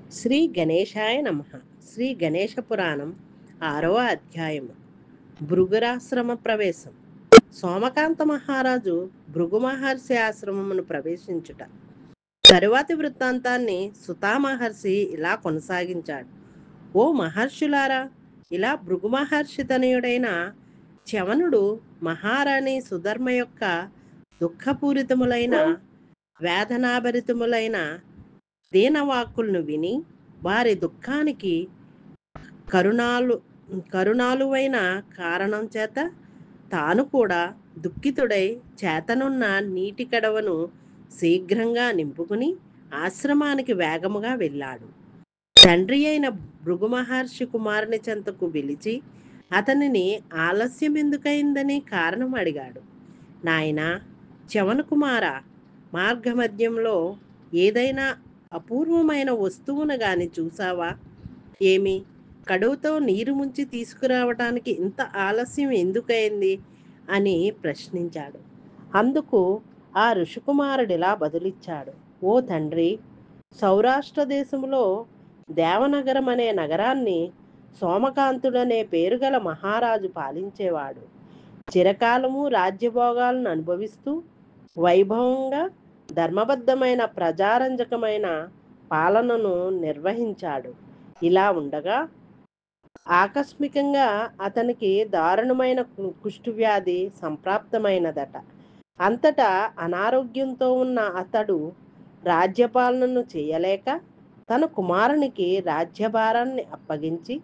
శ్రీ గణేశాయ నమః. శ్రీ గణేశ పురాణం 6వ అధ్యాయము. భృగురాశ్రమ ప్రవేశం. సోమకాంత మహారాజు భృగు మహర్షి ఆశ్రమమును ప్రవేశించుట. తరువాతి వృత్తాంతాన్ని సుతా మహర్షి ఇలా కొనసాగించాడు. ఓ మహర్షులారా, ఇలా భృగు మహర్షి తనయుడైన చవనుడు మహారాణి సుధర్మ యొక్క దుఃఖపూరితములైన వేదనాభరితములైన దీనవాక్కులను విని వారి దుఃఖానికి కరుణాలు కరుణాలువైన కారణం చేత తాను కూడా దుఃఖితుడై చేతనున్న నీటి కడవను శీఘ్రంగా నింపుకుని ఆశ్రమానికి వేగముగా వెళ్ళాడు. తండ్రి అయిన భృగు మహర్షి కుమారుని చెంతకు పిలిచి అతనిని ఆలస్యం ఎందుకైందని కారణం అడిగాడు. నాయనా చవన కుమార, మార్గమధ్యంలో ఏదైనా అపూర్వమైన వస్తువును గాని చూసావా? ఏమి, కడువుతో నీరు ముంచి తీసుకురావటానికి ఇంత ఆలస్యం ఎందుకైంది అని ప్రశ్నించాడు. అందుకు ఆ ఋషికుమారుడిలా బదులిచ్చాడు. ఓ తండ్రి, సౌరాష్ట్ర దేశంలో దేవనగరం అనే నగరాన్ని సోమకాంతుడనే పేరుగల మహారాజు పాలించేవాడు. చిరకాలము రాజ్యభోగాలను అనుభవిస్తూ వైభవంగా ధర్మబద్ధమైన ప్రజారంజకమైన పాలనను నిర్వహించాడు. ఇలా ఉండగా ఆకస్మికంగా అతనికి దారుణమైన కుష్ఠవ్యాధి సంప్రాప్తమైనదట. అంతటా అనారోగ్యంతో ఉన్న అతడు రాజ్యపాలనను చేయలేక తన కుమారునికి రాజ్యభారాన్ని అప్పగించి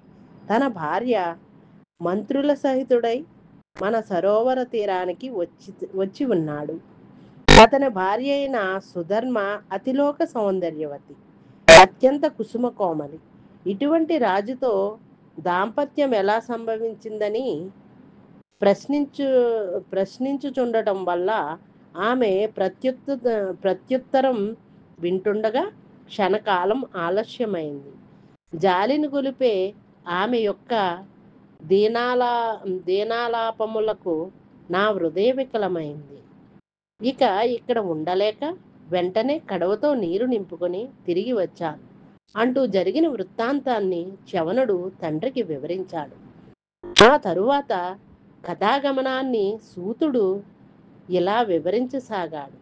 తన భార్య మంత్రుల సహితుడై మన సరోవర తీరానికి వచ్చి ఉన్నాడు. అతని భార్య అయిన సుధర్మ అతిలోక సౌందర్యవతి, అత్యంత కుసుమ కోమలి. ఇటువంటి రాజుతో దాంపత్యం ఎలా సంభవించిందని ప్రశ్నించుచుండటం వల్ల ఆమె ప్రత్యుత్తరం వింటుండగా క్షణకాలం ఆలస్యమైంది. జాలిని గొలిపే ఆమె యొక్క దీనాలాపములకు నా హృదయ వికలమైంది. ఇక ఇక్కడ ఉండలేక వెంటనే కడవతో నీరు నింపుకొని తిరిగి వచ్చాను అంటూ జరిగిన వృత్తాంతాన్ని చవనుడు తండ్రికి వివరించాడు. ఆ తరువాత కథాగమనాన్ని సూతుడు ఇలా వివరించసాగాడు.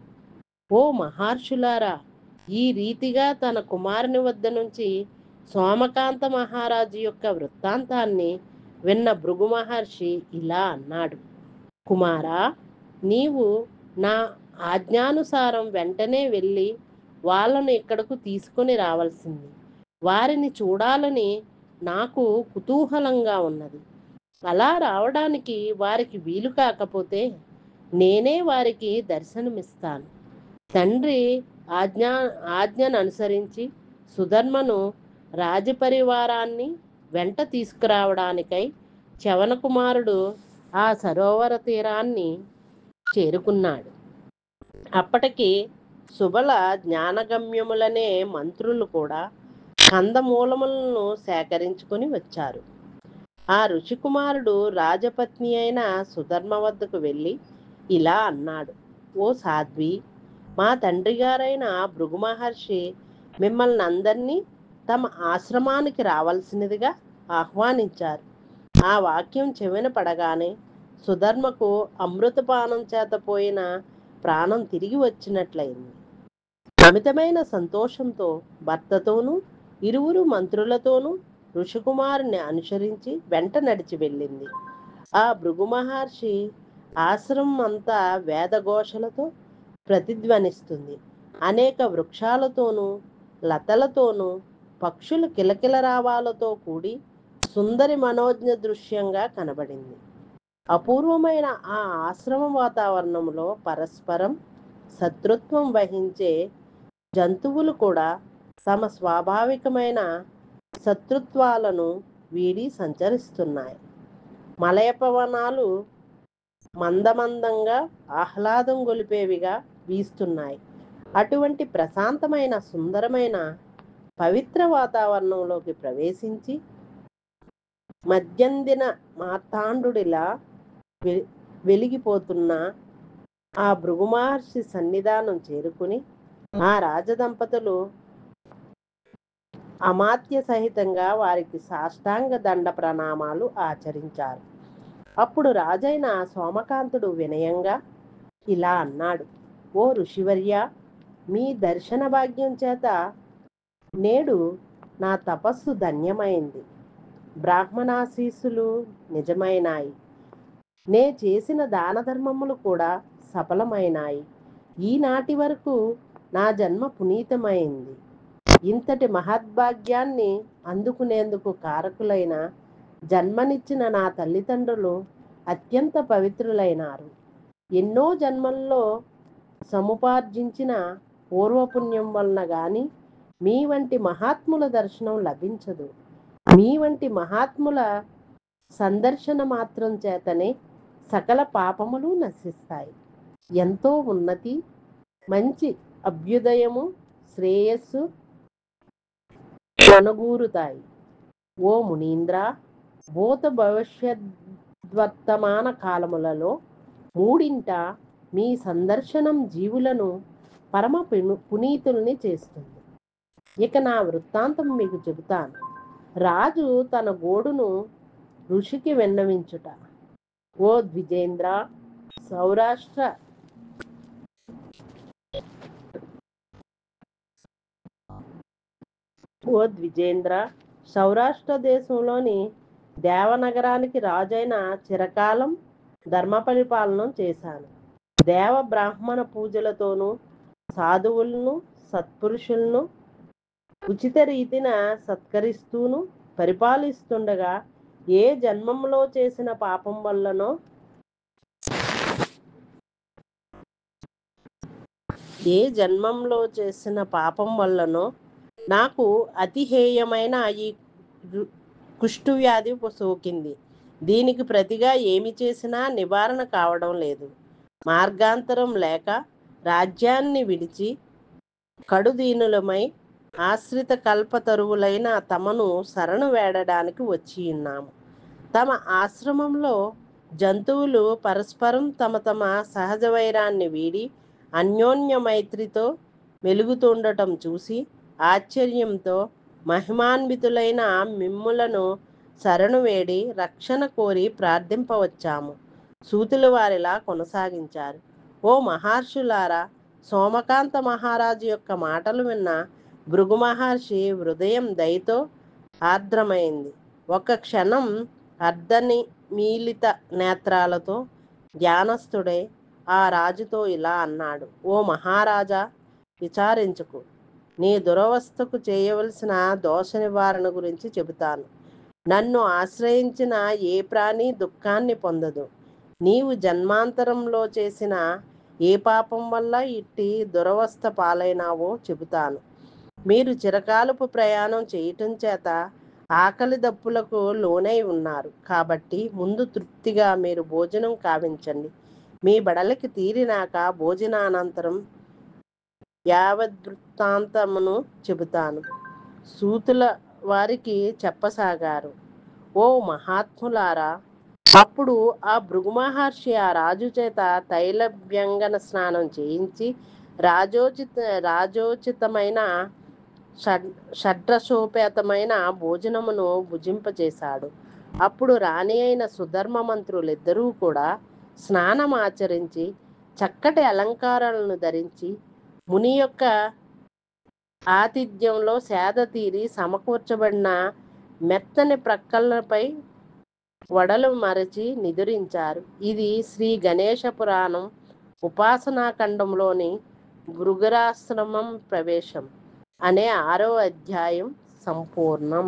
ఓ మహర్షులారా, ఈ రీతిగా తన కుమారుని వద్ద నుంచి సోమకాంత మహారాజు యొక్క వృత్తాంతాన్ని విన్న భృగు మహర్షి ఇలా అన్నాడు. కుమారా, నీవు నా ఆజ్ఞానుసారం వెంటనే వెళ్ళి వాళ్ళను ఇక్కడకు తీసుకొని రావాల్సింది. వారిని చూడాలని నాకు కుతూహలంగా ఉన్నది. అలా రావడానికి వారికి వీలు కాకపోతే నేనే వారికి దర్శనమిస్తాను. తండ్రి ఆజ్ఞను అనుసరించి సుధర్మను రాజపరివారాన్ని వెంట తీసుకురావడానికై చవన కుమారుడు ఆ సరోవర తీరాన్ని చేరుకున్నాడు. అప్పటికి సుబల జ్ఞానగమ్యములనే మంత్రులు కూడా కందమూలములను సేకరించుకొని వచ్చారు. ఆ ఋషికుమారుడు రాజపత్ని అయిన సుధర్మ వద్దకు వెళ్ళి ఇలా అన్నాడు. ఓ సాధ్వి, మా తండ్రి గారైన భృగు మహర్షి మిమ్మల్ని అందరినీ తమ ఆశ్రమానికి రావాల్సినదిగా ఆహ్వానించారు. ఆ వాక్యం చెవిన పడగానే సుధర్మకు అమృతపానం చేత పోయిన ప్రాణం తిరిగి వచ్చినట్లయింది. అమితమైన సంతోషంతో భర్తతోనూ ఇరువురు మంత్రులతోనూ ఋషికుమారుని అనుసరించి వెంట నడిచి వెళ్ళింది. ఆ భృగు మహర్షి ఆశ్రమం అంతా వేదఘోషలతో ప్రతిధ్వనిస్తుంది. అనేక వృక్షాలతోనూ లతలతోనూ పక్షుల కిలకిల రావాలతో కూడి సుందరి మనోజ్ఞ దృశ్యంగా కనబడింది. అపూర్వమైన ఆ ఆశ్రమ వాతావరణంలో పరస్పరం శత్రుత్వం వహించే జంతువులు కూడా తమ స్వాభావికమైన శత్రుత్వాలను వీడి సంచరిస్తున్నాయి. మలయపవనాలు మందమందంగా ఆహ్లాదం గొలిపేవిగా వీస్తున్నాయి. అటువంటి ప్రశాంతమైన సుందరమైన పవిత్ర వాతావరణంలోకి ప్రవేశించి మధ్యందిన మార్తాండుడిలా వెలిగిపోతున్న ఆ భృగు మహర్షి సన్నిధానం చేరుకుని ఆ రాజదంపతులు అమాత్య సహితంగా వారికి సాష్టాంగ దండ ప్రణామాలు ఆచరించారు. అప్పుడు రాజైన సోమకాంతుడు వినయంగా ఇలా అన్నాడు: ఓ ఋషివర్య, మీ దర్శన భాగ్యం చేత నేడు నా తపస్సు ధన్యమైంది. బ్రాహ్మణాశీస్సులు నిజమైనాయి. నే చేసిన దాన ధర్మములు కూడా సఫలమైనాయి. ఈనాటి వరకు నా జన్మ పునీతమైంది. ఇంతటి మహద్భాగ్యాన్ని అందుకునేందుకు కారకులైన జన్మనిచ్చిన నా తల్లిదండ్రులు అత్యంత పవిత్రులైనారు. ఎన్నో జన్మల్లో సముపార్జించిన పూర్వపుణ్యం వలన గాని మీ వంటి మహాత్ముల దర్శనం లభించదు. మీ వంటి మహాత్ముల సందర్శన మాత్రం చేతనే సకల పాపములు నశిస్తాయి. ఎంతో ఉన్నతి, మంచి అభ్యుదయము, శ్రేయస్సు కొనగూరుతాయి. ఓ మునీంద్ర, భూత భవిష్యద్వర్తమాన కాలములలో మూడింట మీ సందర్శనం జీవులను పరమ పునీతుల్ని చేస్తుంది. ఇక నా వృత్తాంతం మీకు చెబుతాను. రాజు తన గోడును ఋషికి విన్నవించుట. ఓ ద్విజేంద్ర, సౌరాష్ట్ర సౌరాష్ట్ర దేశంలోని దేవనగరానికి రాజైన చిరకాలం ధర్మ పరిపాలనం చేశాను. దేవ బ్రాహ్మణ పూజలతోనూ సాధువులను సత్పురుషులను ఉచిత రీతిన సత్కరిస్తూను పరిపాలిస్తుండగా ఏ జన్మంలో చేసిన పాపం వల్లనో నాకు అతిహేయమైన ఈ కుష్ఠవ్యాధి సోకింది. దీనికి ప్రతిగా ఏమి చేసినా నివారణ కావడం లేదు. మార్గాంతరం లేక రాజ్యాన్ని విడిచి కడుదీనులమై ఆశ్రిత కల్పతరువులైన తమను శరణు వేడడానికి వచ్చి ఉన్నాము. తమ ఆశ్రమంలో జంతువులు పరస్పరం తమ తమ సహజ వైరాన్ని వీడి అన్యోన్య మైత్రితో మెలుగుతుండటం చూసి ఆశ్చర్యంతో మహిమాన్వితులైన మిమ్ములను శరణు వేడి రక్షణ కోరి ప్రార్థింపవచ్చాము. సూతుల వారిలా కొనసాగించారు. ఓ మహర్షులారా, సోమకాంత మహారాజు యొక్క మాటలు విన్న భృగు మహర్షి హృదయం దయతో ఆర్ద్రమైంది. ఒక క్షణం అర్ధనిమీలిత నేత్రాలతో ధ్యానస్థుడై ఆ రాజుతో ఇలా అన్నాడు: ఓ మహారాజా, విచారించుకు. నీ దురవస్థకు చేయవలసిన దోష నివారణ గురించి చెబుతాను. నన్ను ఆశ్రయించిన ఏ ప్రాణి దుఃఖాన్ని పొందదు. నీవు జన్మాంతరంలో చేసిన ఏ పాపం వల్ల ఇట్టి దురవస్థ పాలైనావో చెబుతాను. మీరు చిరకాలపు ప్రయాణం చేయటం చేత ఆకలి దప్పులకు లోనై ఉన్నారు. కాబట్టి ముందు తృప్తిగా మీరు భోజనం కావించండి. మీ బడలికి తీరినాక భోజనానంతరం యావద్వృత్తాంతమును చెబుతాను. సూతుల వారికి చెప్పసాగారు. ఓ మహాత్ములారా, అప్పుడు ఆ భృగు మహర్షి ఆ రాజు చేత తైలభ్యంగన స్నానం చేయించి రాజోచితమైన షడ్రసోపేతమైన భోజనమును భుజింపచేశాడు. అప్పుడు రాణి అయిన సుధర్మ మంత్రులిద్దరూ కూడా స్నానం ఆచరించి చక్కటి అలంకారాలను ధరించి ముని యొక్క ఆతిథ్యంలో సేద తీరి సమకూర్చబడిన మెత్తని ప్రక్కలపై వడలు మరచి నిదురించారు. ఇది శ్రీ గణేశ పురాణం ఉపాసనాఖండంలోని భృగురాశ్రమం ప్రవేశం అనే 6వ అధ్యాయం సంపూర్ణం.